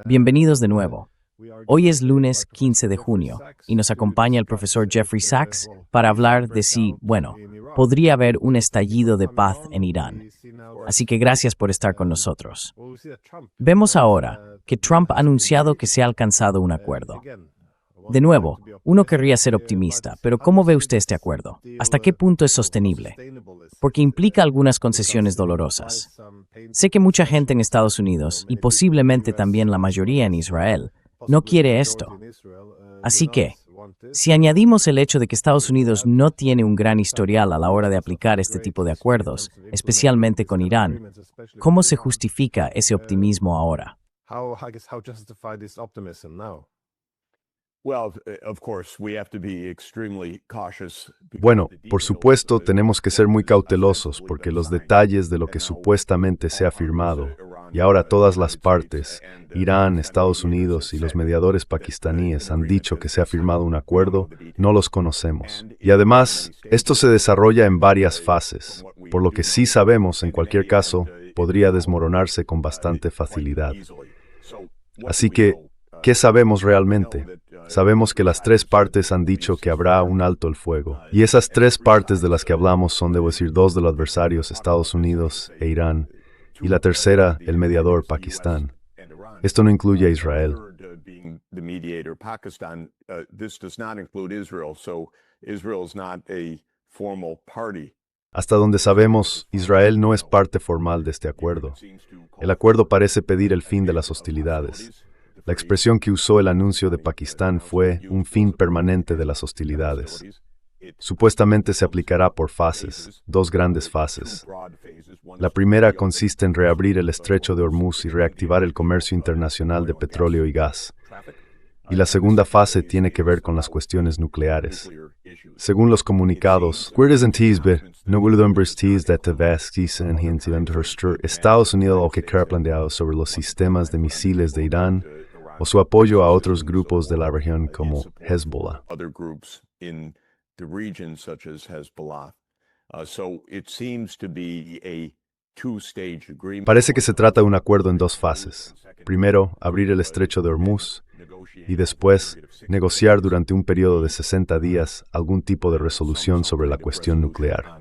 Bienvenidos de nuevo. Hoy es lunes 15 de junio y nos acompaña el profesor Jeffrey Sachs para hablar de si, podría haber un estallido de paz en Irán. Así que gracias por estar con nosotros. Vemos ahora que Trump ha anunciado que se ha alcanzado un acuerdo. De nuevo, uno querría ser optimista, pero ¿cómo ve usted este acuerdo? ¿Hasta qué punto es sostenible? Porque implica algunas concesiones dolorosas. Sé que mucha gente en Estados Unidos, y posiblemente también la mayoría en Israel, no quiere esto. Así que, si añadimos el hecho de que Estados Unidos no tiene un gran historial a la hora de aplicar este tipo de acuerdos, especialmente con Irán, ¿cómo se justifica ese optimismo ahora? Bueno, por supuesto, tenemos que ser muy cautelosos porque los detalles de lo que supuestamente se ha firmado, y ahora todas las partes, Irán, Estados Unidos y los mediadores pakistaníes han dicho que se ha firmado un acuerdo, no los conocemos. Y además, esto se desarrolla en varias fases, por lo que sí sabemos, en cualquier caso, podría desmoronarse con bastante facilidad. Así que, ¿qué sabemos realmente? Sabemos que las tres partes han dicho que habrá un alto el fuego. Y esas tres partes de las que hablamos son, debo decir, dos de los adversarios, Estados Unidos e Irán, y la tercera, el mediador, Pakistán. Esto no incluye a Israel. Hasta donde sabemos, Israel no es parte formal de este acuerdo. El acuerdo parece pedir el fin de las hostilidades. La expresión que usó el anuncio de Pakistán fue un fin permanente de las hostilidades. Supuestamente se aplicará por fases, dos grandes fases. La primera consiste en reabrir el estrecho de Hormuz y reactivar el comercio internacional de petróleo y gas. Y la segunda fase tiene que ver con las cuestiones nucleares. Según los comunicados, Estados Unidos o que ha planteado sobre los sistemas de misiles de Irán o su apoyo a otros grupos de la región como Hezbollah. Parece que se trata de un acuerdo en dos fases. Primero, abrir el estrecho de Hormuz y después, negociar durante un periodo de 60 días algún tipo de resolución sobre la cuestión nuclear.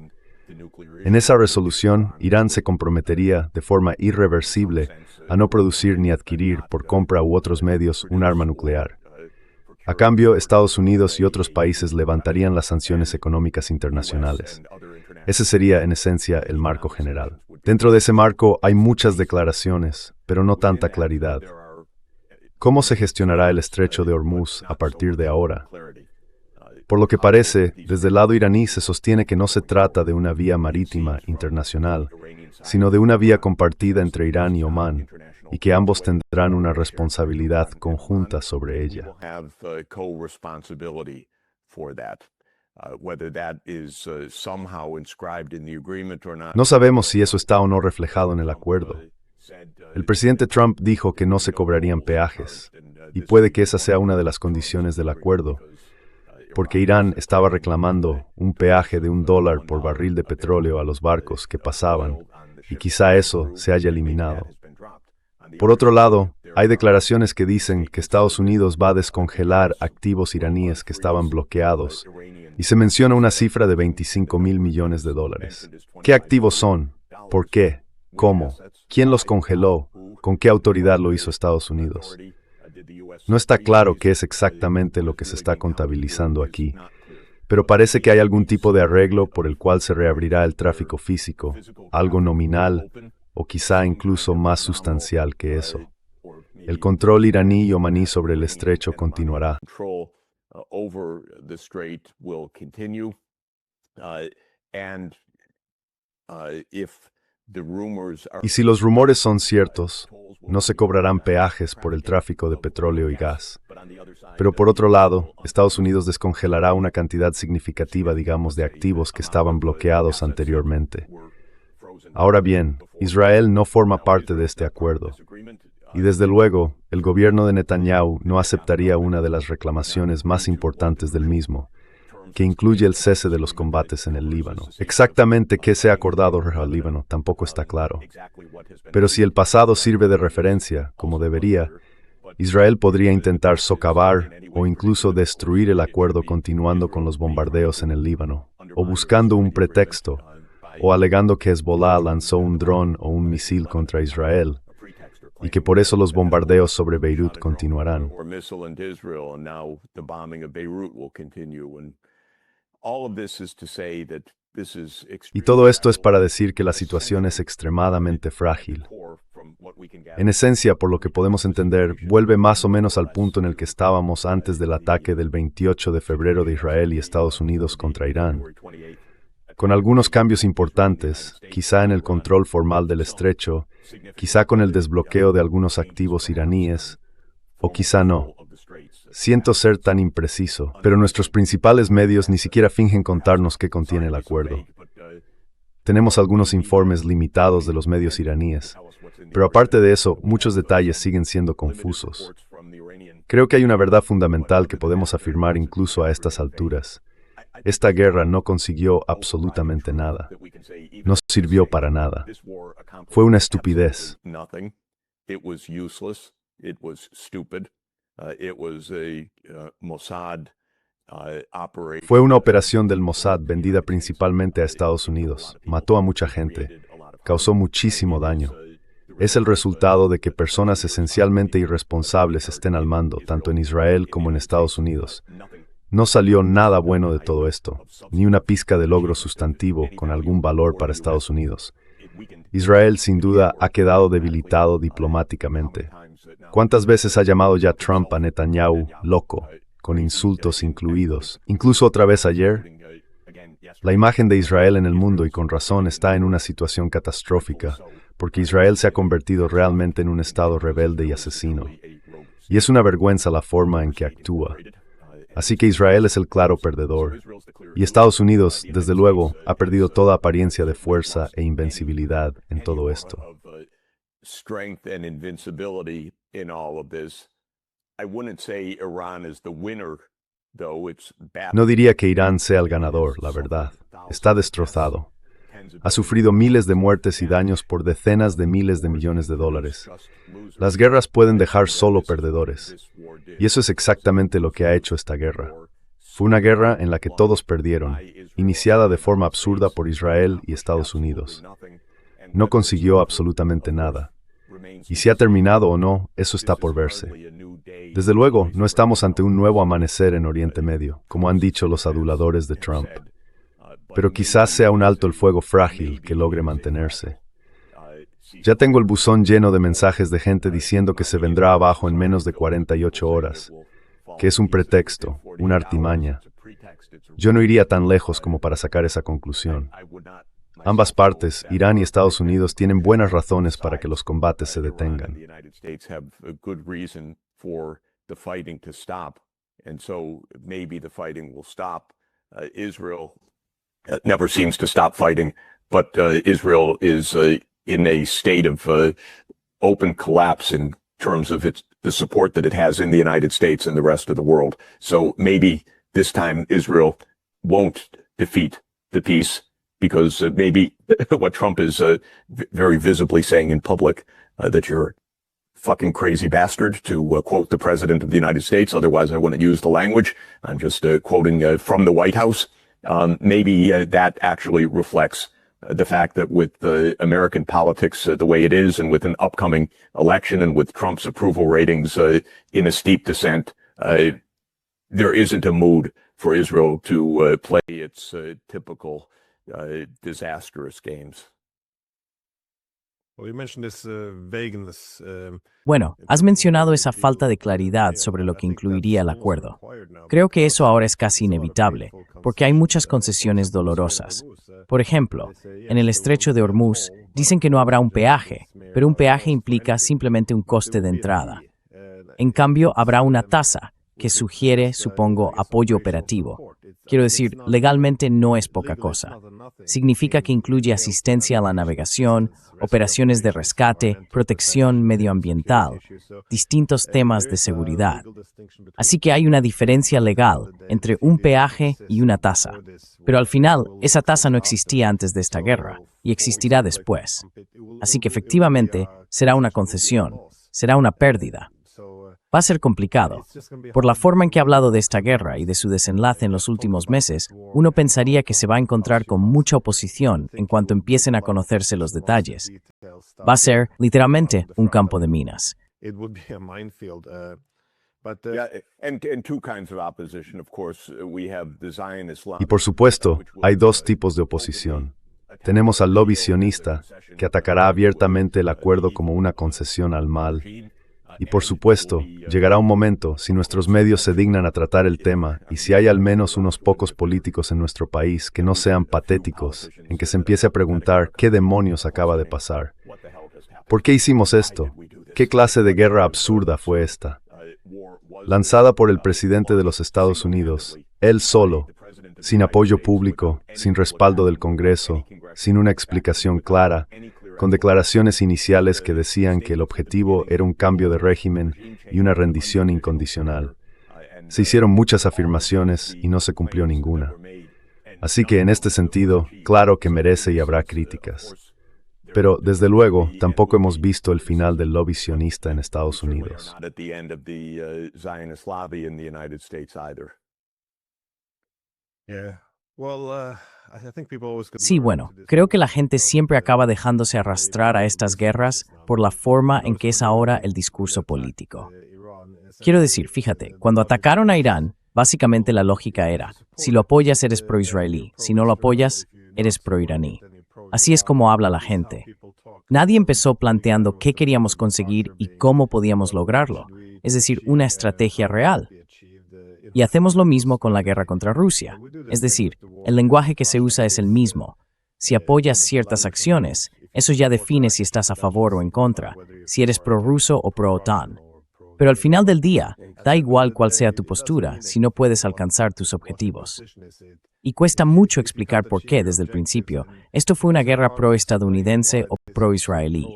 En esa resolución, Irán se comprometería de forma irreversible a no producir ni adquirir por compra u otros medios un arma nuclear. A cambio, Estados Unidos y otros países levantarían las sanciones económicas internacionales. Ese sería, en esencia, el marco general. Dentro de ese marco hay muchas declaraciones, pero no tanta claridad. ¿Cómo se gestionará el estrecho de Hormuz a partir de ahora? Por lo que parece, desde el lado iraní se sostiene que no se trata de una vía marítima internacional, sino de una vía compartida entre Irán y Omán, y que ambos tendrán una responsabilidad conjunta sobre ella. No sabemos si eso está o no reflejado en el acuerdo. El presidente Trump dijo que no se cobrarían peajes, y puede que esa sea una de las condiciones del acuerdo, porque Irán estaba reclamando un peaje de $1 por barril de petróleo a los barcos que pasaban, y quizá eso se haya eliminado. Por otro lado, hay declaraciones que dicen que Estados Unidos va a descongelar activos iraníes que estaban bloqueados, y se menciona una cifra de $25,000 millones. ¿Qué activos son? ¿Por qué? ¿Cómo? ¿Quién los congeló? ¿Con qué autoridad lo hizo Estados Unidos? No está claro qué es exactamente lo que se está contabilizando aquí, pero parece que hay algún tipo de arreglo por el cual se reabrirá el tráfico físico, algo nominal o quizá incluso más sustancial que eso. El control iraní y omaní sobre el estrecho continuará. Y si los rumores son ciertos, no se cobrarán peajes por el tráfico de petróleo y gas. Pero por otro lado, Estados Unidos descongelará una cantidad significativa, digamos, de activos que estaban bloqueados anteriormente. Ahora bien, Israel no forma parte de este acuerdo. Y desde luego, el gobierno de Netanyahu no aceptaría una de las reclamaciones más importantes del mismo, que incluye el cese de los combates en el Líbano. Exactamente qué se ha acordado al Líbano tampoco está claro. Pero si el pasado sirve de referencia, como debería, Israel podría intentar socavar o incluso destruir el acuerdo continuando con los bombardeos en el Líbano, o buscando un pretexto, o alegando que Hezbollah lanzó un dron o un misil contra Israel, y que por eso los bombardeos sobre Beirut continuarán. Y todo esto es para decir que la situación es extremadamente frágil. En esencia, por lo que podemos entender, vuelve más o menos al punto en el que estábamos antes del ataque del 28 de febrero de Israel y Estados Unidos contra Irán. Con algunos cambios importantes, quizá en el control formal del estrecho, quizá con el desbloqueo de algunos activos iraníes, o quizá no. Siento ser tan impreciso, pero nuestros principales medios ni siquiera fingen contarnos qué contiene el acuerdo. Tenemos algunos informes limitados de los medios iraníes, pero aparte de eso, muchos detalles siguen siendo confusos. Creo que hay una verdad fundamental que podemos afirmar incluso a estas alturas. Esta guerra no consiguió absolutamente nada. No sirvió para nada. Fue una estupidez. Fue una operación del Mossad vendida principalmente a Estados Unidos. Mató a mucha gente. Causó muchísimo daño. Es el resultado de que personas esencialmente irresponsables estén al mando, tanto en Israel como en Estados Unidos. No salió nada bueno de todo esto, ni una pizca de logro sustantivo con algún valor para Estados Unidos. Israel, sin duda, ha quedado debilitado diplomáticamente. ¿Cuántas veces ha llamado ya Trump a Netanyahu loco, con insultos incluidos? Incluso otra vez ayer. La imagen de Israel en el mundo, y con razón, está en una situación catastrófica, porque Israel se ha convertido realmente en un estado rebelde y asesino. Y es una vergüenza la forma en que actúa. Así que Israel es el claro perdedor. Y Estados Unidos, desde luego, ha perdido toda apariencia de fuerza e invencibilidad en todo esto. No diría que Irán sea el ganador, la verdad. Está destrozado. Ha sufrido miles de muertes y daños por decenas de miles de millones de dólares. Las guerras pueden dejar solo perdedores. Y eso es exactamente lo que ha hecho esta guerra. Fue una guerra en la que todos perdieron, iniciada de forma absurda por Israel y Estados Unidos. No consiguió absolutamente nada. Y si ha terminado o no, eso está por verse. Desde luego, no estamos ante un nuevo amanecer en Oriente Medio, como han dicho los aduladores de Trump. Pero quizás sea un alto el fuego frágil que logre mantenerse. Ya tengo el buzón lleno de mensajes de gente diciendo que se vendrá abajo en menos de 48 horas, que es un pretexto, una artimaña. Yo no iría tan lejos como para sacar esa conclusión. Ambas partes, Irán y Estados Unidos, tienen buenas razones para que los combates se detengan. Never seems to stop fighting, but Israel is in a state of open collapse in terms of the support that it has in the United States and the rest of the world. So maybe this time Israel won't defeat the peace, because maybe what Trump is very visibly saying in public, that you're a fucking crazy bastard, to quote the President of the United States. Otherwise, I wouldn't use the language. I'm just quoting from the White House. Maybe that actually reflects the fact that with American politics the way it is, and with an upcoming election, and with Trump's approval ratings in a steep descent, there isn't a mood for Israel to play its typical disastrous games. Bueno, has mencionado esa falta de claridad sobre lo que incluiría el acuerdo. Creo que eso ahora es casi inevitable, porque hay muchas concesiones dolorosas. Por ejemplo, en el estrecho de Hormuz dicen que no habrá un peaje, pero un peaje implica simplemente un coste de entrada. En cambio, habrá una tasa, que sugiere, supongo, apoyo operativo. Quiero decir, legalmente no es poca cosa. Significa que incluye asistencia a la navegación, operaciones de rescate, protección medioambiental, distintos temas de seguridad. Así que hay una diferencia legal entre un peaje y una tasa. Pero al final, esa tasa no existía antes de esta guerra y existirá después. Así que efectivamente será una concesión, será una pérdida. Va a ser complicado. Por la forma en que he hablado de esta guerra y de su desenlace en los últimos meses, uno pensaría que se va a encontrar con mucha oposición en cuanto empiecen a conocerse los detalles. Va a ser, literalmente, un campo de minas. Y por supuesto, hay dos tipos de oposición. Tenemos al lobby sionista, que atacará abiertamente el acuerdo como una concesión al mal. Y por supuesto, llegará un momento, si nuestros medios se dignan a tratar el tema, y si hay al menos unos pocos políticos en nuestro país que no sean patéticos, en que se empiece a preguntar qué demonios acaba de pasar. ¿Por qué hicimos esto? ¿Qué clase de guerra absurda fue esta? Lanzada por el presidente de los Estados Unidos, él solo, sin apoyo público, sin respaldo del Congreso, sin una explicación clara, con declaraciones iniciales que decían que el objetivo era un cambio de régimen y una rendición incondicional. Se hicieron muchas afirmaciones y no se cumplió ninguna. Así que en este sentido, claro que merece y habrá críticas. Pero, desde luego, tampoco hemos visto el final del lobby sionista en Estados Unidos. Sí, bueno, creo que la gente siempre acaba dejándose arrastrar a estas guerras por la forma en que es ahora el discurso político. Quiero decir, fíjate, cuando atacaron a Irán, básicamente la lógica era, si lo apoyas eres pro-israelí, si no lo apoyas, eres pro-iraní. Así es como habla la gente. Nadie empezó planteando qué queríamos conseguir y cómo podíamos lograrlo, es decir, una estrategia real. Y hacemos lo mismo con la guerra contra Rusia. Es decir, el lenguaje que se usa es el mismo. Si apoyas ciertas acciones, eso ya define si estás a favor o en contra, si eres pro-ruso o pro-OTAN. Pero al final del día, da igual cuál sea tu postura si no puedes alcanzar tus objetivos. Y cuesta mucho explicar por qué, desde el principio, esto fue una guerra pro-estadounidense o pro-israelí.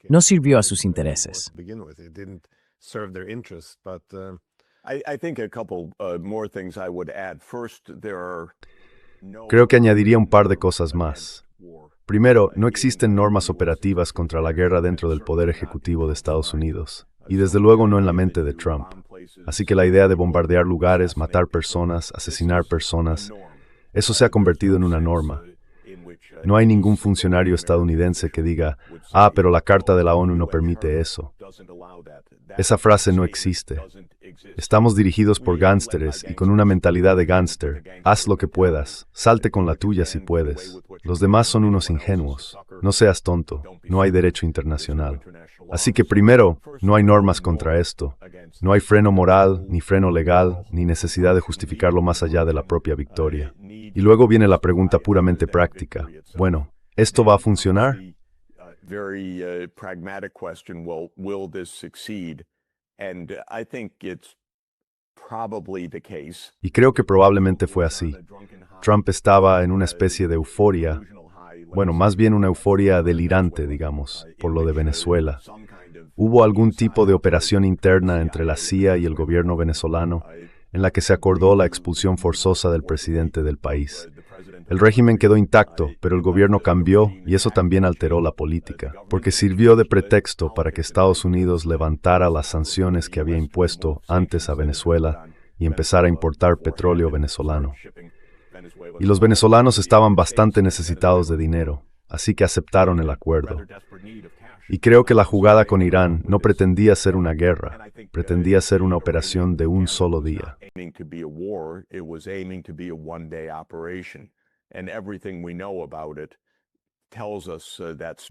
No sirvió a sus intereses. Creo que añadiría un par de cosas más. Primero, no existen normas operativas contra la guerra dentro del Poder Ejecutivo de Estados Unidos, y desde luego no en la mente de Trump. Así que la idea de bombardear lugares, matar personas, asesinar personas, eso se ha convertido en una norma. No hay ningún funcionario estadounidense que diga, pero la Carta de la ONU no permite eso. Esa frase no existe. Estamos dirigidos por gánsteres y con una mentalidad de gánster. Haz lo que puedas, salte con la tuya si puedes. Los demás son unos ingenuos. No seas tonto, no hay derecho internacional. Así que primero, no hay normas contra esto. No hay freno moral, ni freno legal, ni necesidad de justificarlo más allá de la propia victoria. Y luego viene la pregunta puramente práctica. Bueno, ¿esto va a funcionar? Y creo que probablemente fue así. Trump estaba en una especie de euforia, bueno, más bien una euforia delirante, digamos, por lo de Venezuela. Hubo algún tipo de operación interna entre la CIA y el gobierno venezolano, en la que se acordó la expulsión forzosa del presidente del país. El régimen quedó intacto, pero el gobierno cambió y eso también alteró la política, porque sirvió de pretexto para que Estados Unidos levantara las sanciones que había impuesto antes a Venezuela y empezara a importar petróleo venezolano. Y los venezolanos estaban bastante necesitados de dinero, así que aceptaron el acuerdo. Y creo que la jugada con Irán no pretendía ser una guerra, pretendía ser una operación de un solo día.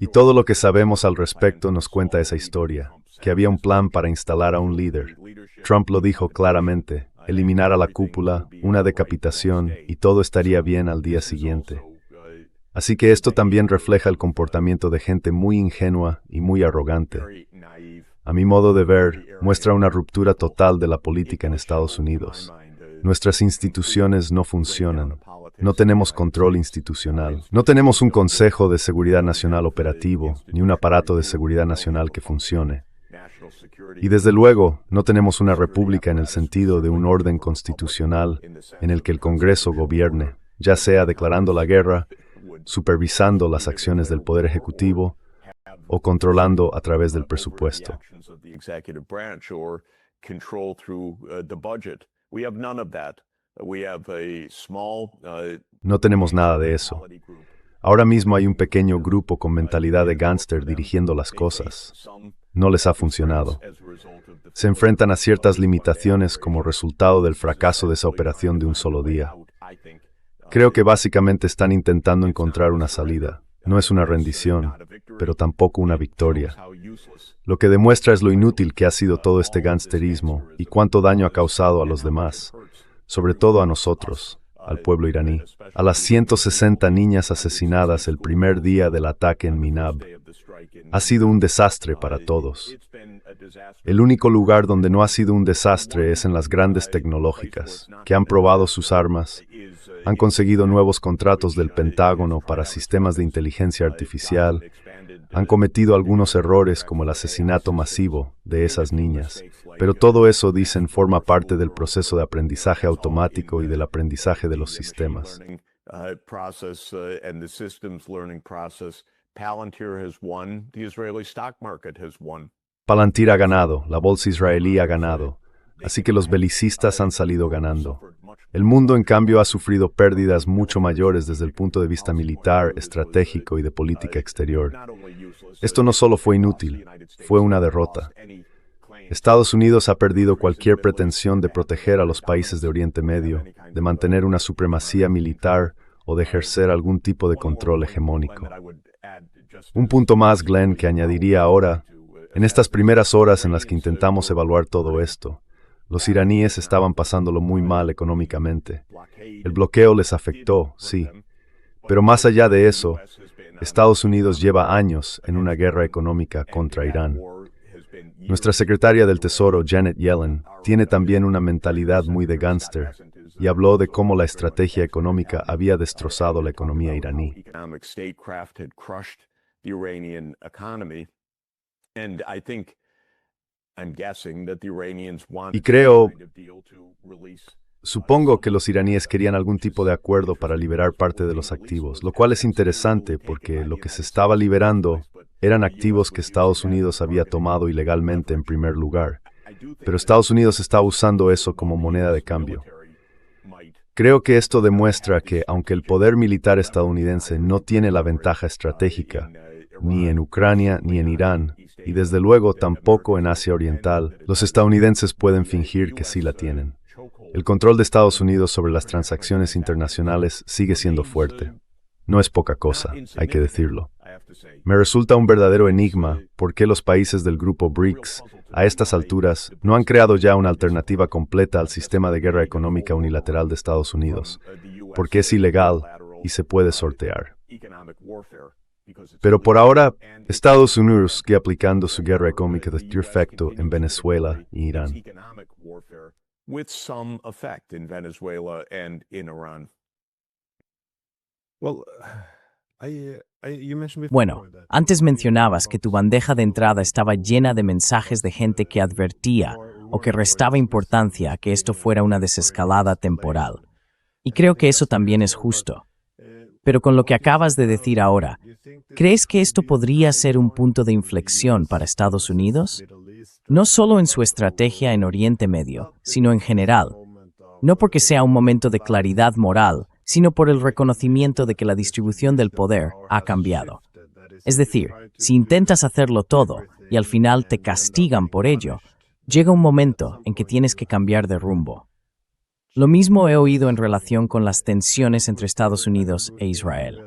Y todo lo que sabemos al respecto nos cuenta esa historia, que había un plan para instalar a un líder. Trump lo dijo claramente, eliminar a la cúpula, una decapitación y todo estaría bien al día siguiente. Así que esto también refleja el comportamiento de gente muy ingenua y muy arrogante. A mi modo de ver, muestra una ruptura total de la política en Estados Unidos. Nuestras instituciones no funcionan. No tenemos control institucional. No tenemos un Consejo de Seguridad Nacional operativo, ni un aparato de seguridad nacional que funcione. Y desde luego, no tenemos una república en el sentido de un orden constitucional en el que el Congreso gobierne, ya sea declarando la guerra, supervisando las acciones del Poder Ejecutivo o controlando a través del presupuesto. No tenemos nada de eso. Ahora mismo hay un pequeño grupo con mentalidad de gángster dirigiendo las cosas. No les ha funcionado. Se enfrentan a ciertas limitaciones como resultado del fracaso de esa operación de un solo día. Creo que básicamente están intentando encontrar una salida. No es una rendición, pero tampoco una victoria. Lo que demuestra es lo inútil que ha sido todo este gangsterismo y cuánto daño ha causado a los demás, sobre todo a nosotros, al pueblo iraní. A las 160 niñas asesinadas el primer día del ataque en Minab. Ha sido un desastre para todos. El único lugar donde no ha sido un desastre es en las grandes tecnológicas, que han probado sus armas, han conseguido nuevos contratos del Pentágono para sistemas de inteligencia artificial, han cometido algunos errores como el asesinato masivo de esas niñas, pero todo eso, dicen, forma parte del proceso de aprendizaje automático y del aprendizaje de los sistemas. Palantir ha ganado, la bolsa israelí ha ganado, así que los belicistas han salido ganando. El mundo, en cambio, ha sufrido pérdidas mucho mayores desde el punto de vista militar, estratégico y de política exterior. Esto no solo fue inútil, fue una derrota. Estados Unidos ha perdido cualquier pretensión de proteger a los países de Oriente Medio, de mantener una supremacía militar o de ejercer algún tipo de control hegemónico. Un punto más, Glenn, que añadiría ahora, en estas primeras horas en las que intentamos evaluar todo esto, los iraníes estaban pasándolo muy mal económicamente. El bloqueo les afectó, sí. Pero más allá de eso, Estados Unidos lleva años en una guerra económica contra Irán. Nuestra secretaria del Tesoro, Janet Yellen, tiene también una mentalidad muy de gángster y habló de cómo la estrategia económica había destrozado la economía iraní. Y supongo que los iraníes querían algún tipo de acuerdo para liberar parte de los activos, lo cual es interesante porque lo que se estaba liberando eran activos que Estados Unidos había tomado ilegalmente en primer lugar, pero Estados Unidos estaba usando eso como moneda de cambio. Creo que esto demuestra que, aunque el poder militar estadounidense no tiene la ventaja estratégica, ni en Ucrania ni en Irán, y desde luego tampoco en Asia Oriental, los estadounidenses pueden fingir que sí la tienen. El control de Estados Unidos sobre las transacciones internacionales sigue siendo fuerte. No es poca cosa, hay que decirlo. Me resulta un verdadero enigma por qué los países del grupo BRICS, a estas alturas, no han creado ya una alternativa completa al sistema de guerra económica unilateral de Estados Unidos, porque es ilegal y se puede sortear. Pero por ahora, Estados Unidos sigue aplicando su guerra económica de efecto en Venezuela y Irán. Bueno, antes mencionabas que tu bandeja de entrada estaba llena de mensajes de gente que advertía o que restaba importancia a que esto fuera una desescalada temporal. Y creo que eso también es justo. Pero con lo que acabas de decir ahora, ¿crees que esto podría ser un punto de inflexión para Estados Unidos? No solo en su estrategia en Oriente Medio, sino en general. No porque sea un momento de claridad moral, sino por el reconocimiento de que la distribución del poder ha cambiado. Es decir, si intentas hacerlo todo y al final te castigan por ello, llega un momento en que tienes que cambiar de rumbo. Lo mismo he oído en relación con las tensiones entre Estados Unidos e Israel.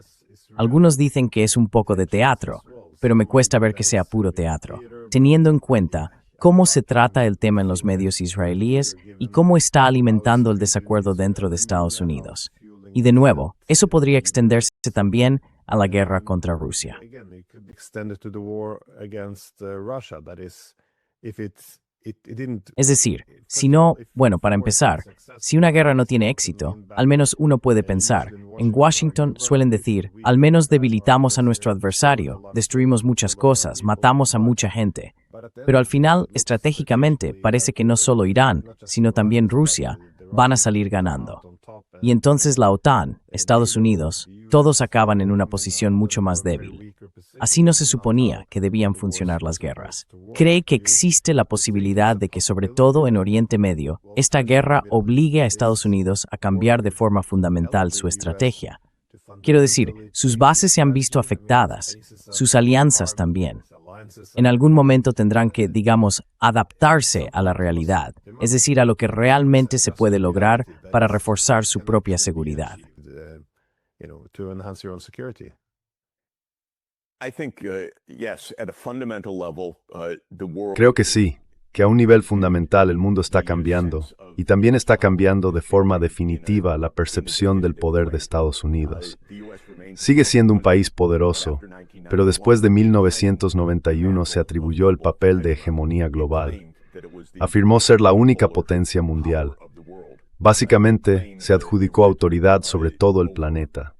Algunos dicen que es un poco de teatro, pero me cuesta ver que sea puro teatro, teniendo en cuenta cómo se trata el tema en los medios israelíes y cómo está alimentando el desacuerdo dentro de Estados Unidos. Y de nuevo, eso podría extenderse también a la guerra contra Rusia. Es decir, si no, bueno, para empezar, si una guerra no tiene éxito, al menos uno puede pensar. En Washington suelen decir, al menos debilitamos a nuestro adversario, destruimos muchas cosas, matamos a mucha gente. Pero al final, estratégicamente, parece que no solo Irán, sino también Rusia, van a salir ganando. Y entonces la OTAN, Estados Unidos, todos acaban en una posición mucho más débil. Así no se suponía que debían funcionar las guerras. ¿Cree que existe la posibilidad de que, sobre todo en Oriente Medio, esta guerra obligue a Estados Unidos a cambiar de forma fundamental su estrategia? Quiero decir, sus bases se han visto afectadas, sus alianzas también. En algún momento tendrán que, digamos, adaptarse a la realidad, es decir, a lo que realmente se puede lograr para reforzar su propia seguridad. Creo que sí, que a un nivel fundamental el mundo está cambiando, y también está cambiando de forma definitiva la percepción del poder de Estados Unidos. Sigue siendo un país poderoso, pero después de 1991 se atribuyó el papel de hegemonía global. Afirmó ser la única potencia mundial. Básicamente, se adjudicó autoridad sobre todo el planeta.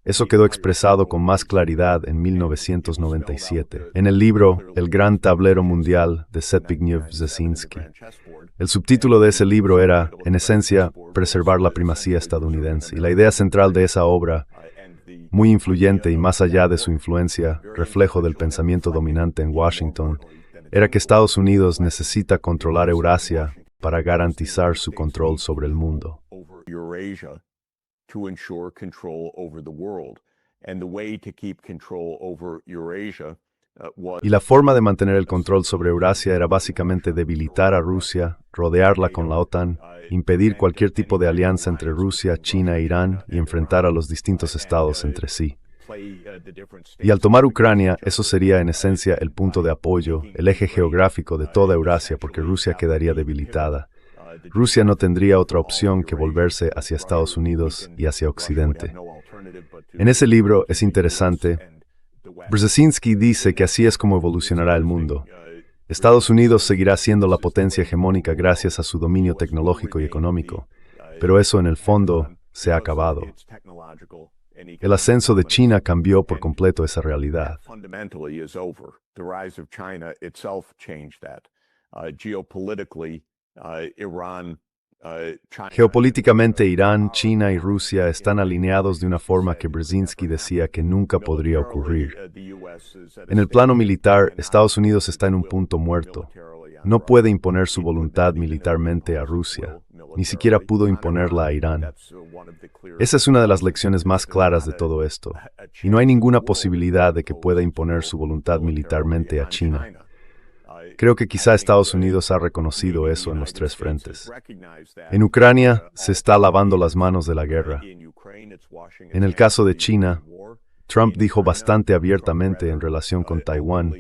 Eso quedó expresado con más claridad en 1997, en el libro El Gran Tablero Mundial de Zbigniew-Brzezinski. El subtítulo de ese libro era, en esencia, Preservar la primacía estadounidense, y la idea central de esa obra, muy influyente y más allá de su influencia, reflejo del pensamiento dominante en Washington, era que Estados Unidos necesita controlar Eurasia para garantizar su control sobre el mundo. Y la forma de mantener el control sobre Eurasia era básicamente debilitar a Rusia, rodearla con la OTAN, impedir cualquier tipo de alianza entre Rusia, China e Irán y enfrentar a los distintos estados entre sí. Y al tomar Ucrania, eso sería en esencia el punto de apoyo, el eje geográfico de toda Eurasia, porque Rusia quedaría debilitada. Rusia no tendría otra opción que volverse hacia Estados Unidos y hacia Occidente. En ese libro es interesante. Brzezinski dice que así es como evolucionará el mundo. Estados Unidos seguirá siendo la potencia hegemónica gracias a su dominio tecnológico y económico, pero eso en el fondo se ha acabado. El ascenso de China cambió por completo esa realidad. Geopolíticamente, Irán, China y Rusia están alineados de una forma que Brzezinski decía que nunca podría ocurrir. En el plano militar, Estados Unidos está en un punto muerto. No puede imponer su voluntad militarmente a Rusia, ni siquiera pudo imponerla a Irán. Esa es una de las lecciones más claras de todo esto, y no hay ninguna posibilidad de que pueda imponer su voluntad militarmente a China. Creo que quizá Estados Unidos ha reconocido eso en los tres frentes. En Ucrania se está lavando las manos de la guerra. En el caso de China, Trump dijo bastante abiertamente en relación con Taiwán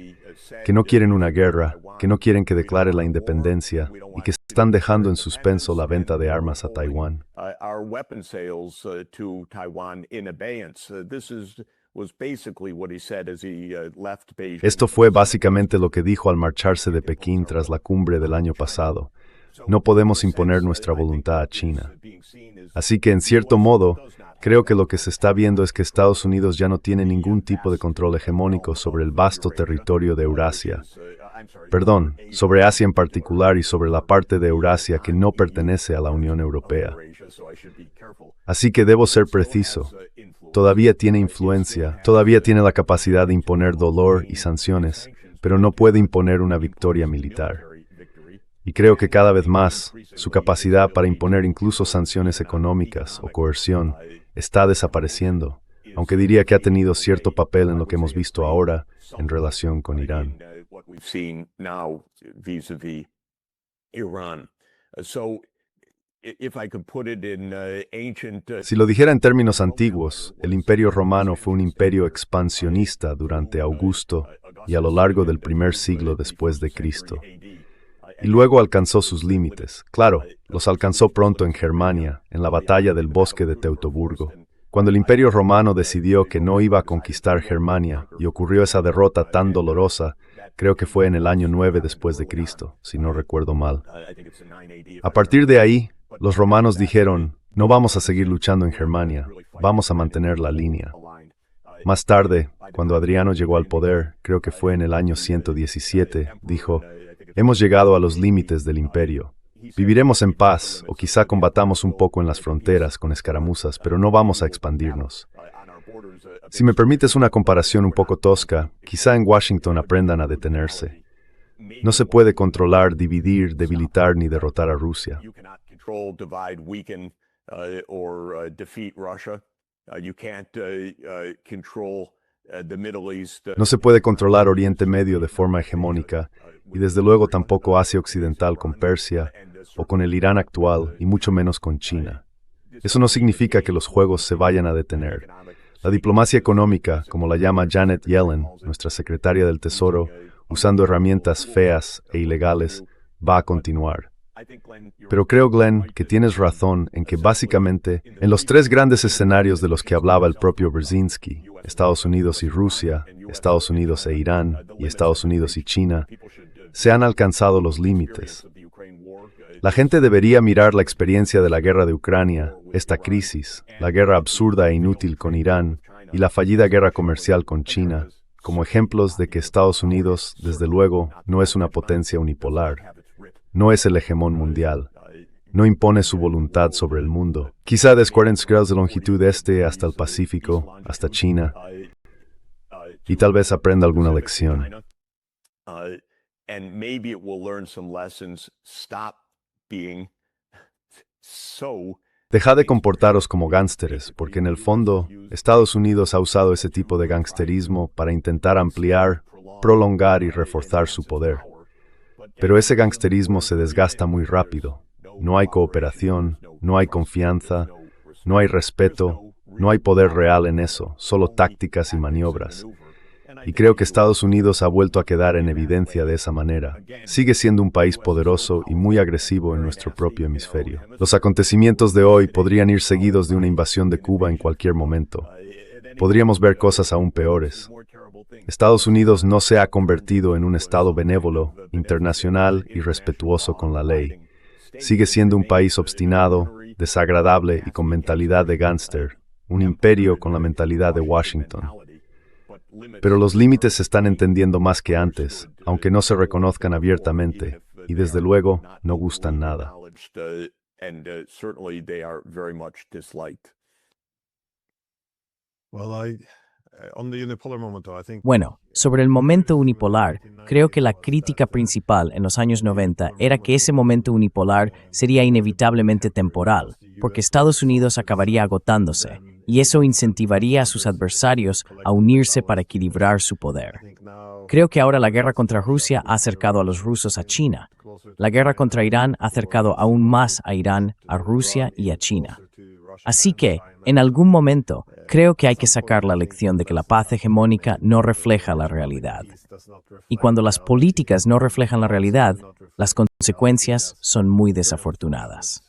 que no quieren una guerra, que no quieren que declare la independencia y que están dejando en suspenso la venta de armas a Taiwán. Esto fue básicamente lo que dijo al marcharse de Pekín tras la cumbre del año pasado. No podemos imponer nuestra voluntad a China. Así que, en cierto modo, creo que lo que se está viendo es que Estados Unidos ya no tiene ningún tipo de control hegemónico sobre el vasto territorio de Eurasia. Perdón, sobre Asia en particular y sobre la parte de Eurasia que no pertenece a la Unión Europea. Así que debo ser preciso. Todavía tiene influencia, todavía tiene la capacidad de imponer dolor y sanciones, pero no puede imponer una victoria militar. Y creo que cada vez más, su capacidad para imponer incluso sanciones económicas o coerción está desapareciendo, aunque diría que ha tenido cierto papel en lo que hemos visto ahora en relación con Irán. Si lo dijera en términos antiguos, el Imperio Romano fue un imperio expansionista durante Augusto y a lo largo del primer siglo después de Cristo. Y luego alcanzó sus límites. Claro, los alcanzó pronto en Germania, en la batalla del bosque de Teutoburgo. Cuando el Imperio Romano decidió que no iba a conquistar Germania y ocurrió esa derrota tan dolorosa, Creo que fue en el año 9 después de Cristo, si no recuerdo mal. A partir de ahí, los romanos dijeron, no vamos a seguir luchando en Germania, vamos a mantener la línea. Más tarde, cuando Adriano llegó al poder, creo que fue en el año 117, dijo, hemos llegado a los límites del imperio. Viviremos en paz, o quizá combatamos un poco en las fronteras con escaramuzas, pero no vamos a expandirnos. Si me permites una comparación un poco tosca, quizá en Washington aprendan a detenerse. No se puede controlar, dividir, debilitar ni derrotar a Rusia. No se puede controlar Oriente Medio de forma hegemónica, y desde luego tampoco Asia Occidental con Persia, o con el Irán actual, y mucho menos con China. Eso no significa que los juegos se vayan a detener. La diplomacia económica, como la llama Janet Yellen, nuestra secretaria del Tesoro, usando herramientas feas e ilegales, va a continuar. Pero creo, Glenn, que tienes razón en que básicamente, en los tres grandes escenarios de los que hablaba el propio Brzezinski, Estados Unidos y Rusia, Estados Unidos e Irán, y Estados Unidos y China, se han alcanzado los límites. La gente debería mirar la experiencia de la guerra de Ucrania, esta crisis, la guerra absurda e inútil con Irán y la fallida guerra comercial con China, como ejemplos de que Estados Unidos, desde luego, no es una potencia unipolar, no es el hegemón mundial, no impone su voluntad sobre el mundo. Quizá de 40 grados de longitud este hasta el Pacífico, hasta China, y tal vez aprenda alguna lección. Dejad de comportaros como gánsteres, porque en el fondo, Estados Unidos ha usado ese tipo de gangsterismo para intentar ampliar, prolongar y reforzar su poder. Pero ese gangsterismo se desgasta muy rápido. No hay cooperación, no hay confianza, no hay respeto, no hay poder real en eso, solo tácticas y maniobras. Y creo que Estados Unidos ha vuelto a quedar en evidencia de esa manera. Sigue siendo un país poderoso y muy agresivo en nuestro propio hemisferio. Los acontecimientos de hoy podrían ir seguidos de una invasión de Cuba en cualquier momento. Podríamos ver cosas aún peores. Estados Unidos no se ha convertido en un Estado benévolo, internacional y respetuoso con la ley. Sigue siendo un país obstinado, desagradable y con mentalidad de gángster, un imperio con la mentalidad de Washington. Pero los límites se están entendiendo más que antes, aunque no se reconozcan abiertamente, y desde luego no gustan nada. Bueno, sobre el momento unipolar, creo que la crítica principal en los años 90 era que ese momento unipolar sería inevitablemente temporal, porque Estados Unidos acabaría agotándose, y eso incentivaría a sus adversarios a unirse para equilibrar su poder. Creo que ahora la guerra contra Rusia ha acercado a los rusos a China. La guerra contra Irán ha acercado aún más a Irán, a Rusia y a China. Así que, en algún momento, creo que hay que sacar la lección de que la paz hegemónica no refleja la realidad. Y cuando las políticas no reflejan la realidad, las consecuencias son muy desafortunadas.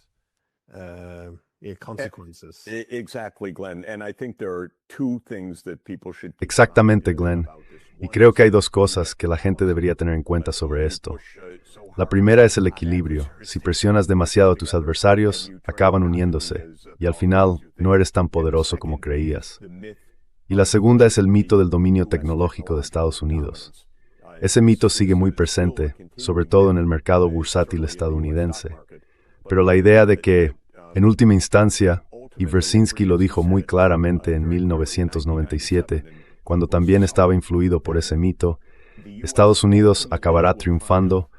Exactamente, Glenn. Y creo que hay dos cosas que la gente debería tener en cuenta sobre esto. La primera es el equilibrio. Si presionas demasiado a tus adversarios, acaban uniéndose, y al final no eres tan poderoso como creías. Y la segunda es el mito del dominio tecnológico de Estados Unidos. Ese mito sigue muy presente, sobre todo en el mercado bursátil estadounidense. Pero la idea de que, en última instancia, y Brzezinski lo dijo muy claramente en 1997, cuando también estaba influido por ese mito, Estados Unidos acabará triunfando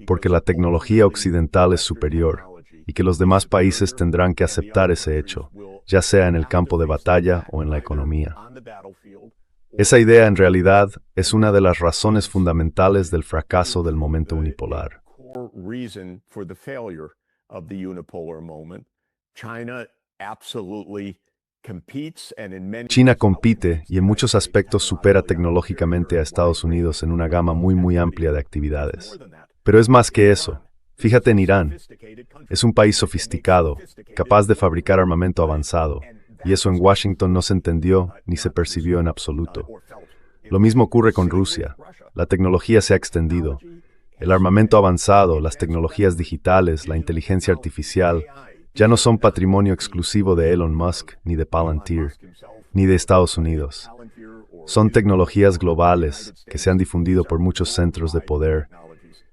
porque la tecnología occidental es superior y que los demás países tendrán que aceptar ese hecho, ya sea en el campo de batalla o en la economía. Esa idea, en realidad, es una de las razones fundamentales del fracaso del momento unipolar. China compite y en muchos aspectos supera tecnológicamente a Estados Unidos en una gama muy amplia de actividades. Pero es más que eso. Fíjate en Irán. Es un país sofisticado, capaz de fabricar armamento avanzado, y eso en Washington no se entendió ni se percibió en absoluto. Lo mismo ocurre con Rusia. La tecnología se ha extendido. El armamento avanzado, las tecnologías digitales, la inteligencia artificial, ya no son patrimonio exclusivo de Elon Musk, ni de Palantir, ni de Estados Unidos. Son tecnologías globales que se han difundido por muchos centros de poder,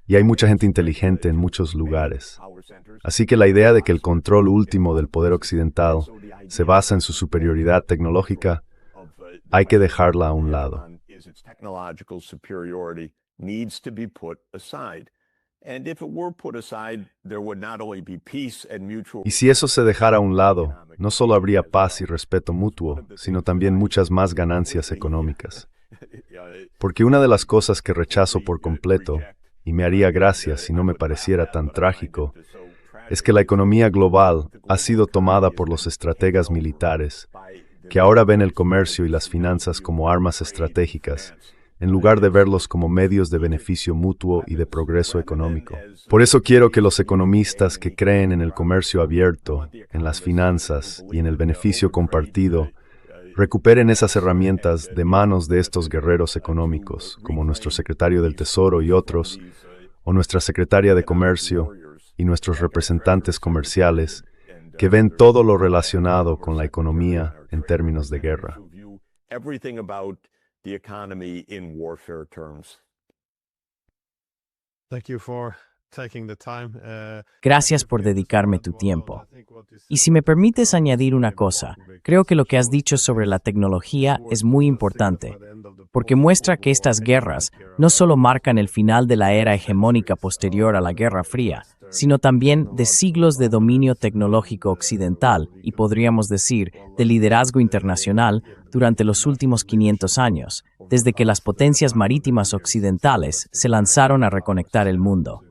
y hay mucha gente inteligente en muchos lugares. Así que la idea de que el control último del poder occidental se basa en su superioridad tecnológica, hay que dejarla a un lado. Y si eso se dejara a un lado, no solo habría paz y respeto mutuo, sino también muchas más ganancias económicas. Porque una de las cosas que rechazo por completo, y me haría gracia si no me pareciera tan trágico, es que la economía global ha sido tomada por los estrategas militares, que ahora ven el comercio y las finanzas como armas estratégicas, en lugar de verlos como medios de beneficio mutuo y de progreso económico. Por eso quiero que los economistas que creen en el comercio abierto, en las finanzas y en el beneficio compartido, recuperen esas herramientas de manos de estos guerreros económicos, como nuestro secretario del Tesoro y otros, o nuestra secretaria de Comercio y nuestros representantes comerciales, que ven todo lo relacionado con la economía en términos de guerra. Gracias por dedicarme tu tiempo. Y si me permites añadir una cosa, creo que lo que has dicho sobre la tecnología es muy importante, porque muestra que estas guerras no solo marcan el final de la era hegemónica posterior a la Guerra Fría, sino también de siglos de dominio tecnológico occidental y, podríamos decir, de liderazgo internacional durante los últimos 500 años, desde que las potencias marítimas occidentales se lanzaron a reconectar el mundo.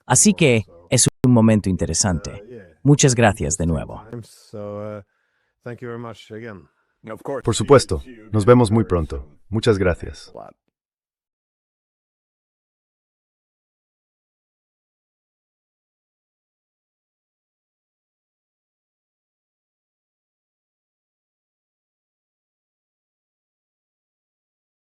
Así que es un momento interesante. Muchas gracias de nuevo. Por supuesto, nos vemos muy pronto. Muchas gracias.